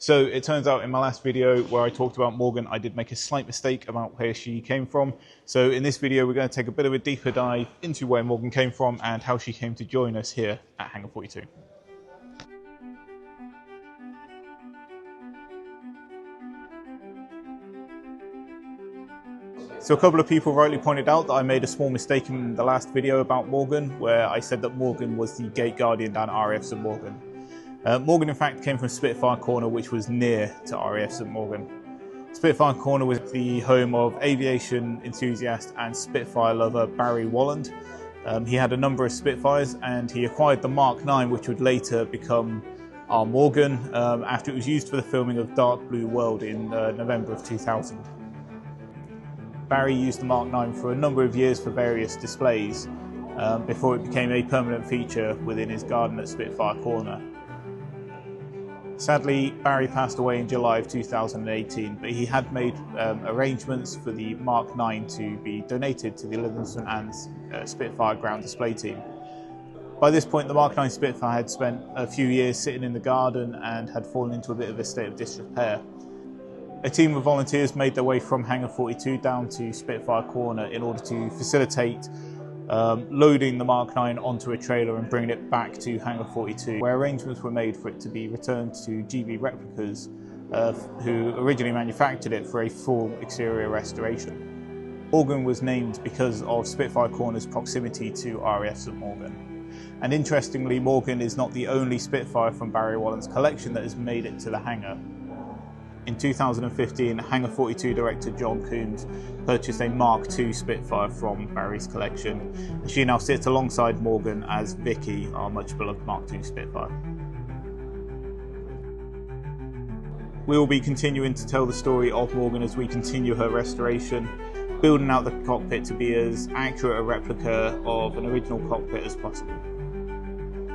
So it turns out in my last video where I talked about Morgan, I did make a slight mistake about where she came from. So in this video, we're going to take a bit of a deeper dive into where Morgan came from and how she came to join us here at Hangar 42. So a couple of people rightly pointed out that I made a small mistake in the last video about Morgan, where I said that Morgan was the gate guardian down at RAF St Morgan. Morgan in fact came from Spitfire Corner, which was near to RAF St Morgan. Spitfire Corner was the home of aviation enthusiast and Spitfire lover Barry Walland. He had a number of Spitfires and he acquired the Mark 9, which would later become our Morgan, after it was used for the filming of Dark Blue World in November of 2000. Barry used the Mark 9 for a number of years for various displays before it became a permanent feature within his garden at Spitfire Corner. Sadly, Barry passed away in July of 2018, but he had made arrangements for the Mark 9 to be donated to the Lytham St Anne's Spitfire ground display team. By this point, the Mark 9 Spitfire had spent a few years sitting in the garden and had fallen into a bit of a state of disrepair. A team of volunteers made their way from Hangar 42 down to Spitfire Corner in order to facilitate loading the Mark 9 onto a trailer and bringing it back to Hangar 42, where arrangements were made for it to be returned to GB Replicas, who originally manufactured it for a full exterior restoration. Morgan was named because of Spitfire Corner's proximity to RAF St Morgan. And interestingly, Morgan is not the only Spitfire from Barry Walland's collection that has made it to the hangar. In 2015, Hangar 42 director John Coombs purchased a Mark II Spitfire from Barry's collection, and she now sits alongside Morgan as Vicky, our much beloved Mark II Spitfire. We will be continuing to tell the story of Morgan as we continue her restoration, building out the cockpit to be as accurate a replica of an original cockpit as possible.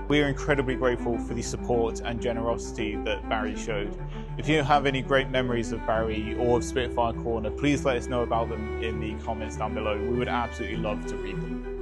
We are incredibly grateful for the support and generosity that Barry showed. If you have any great memories of Barry or of Spitfire Corner, please let us know about them in the comments down below. We would absolutely love to read them.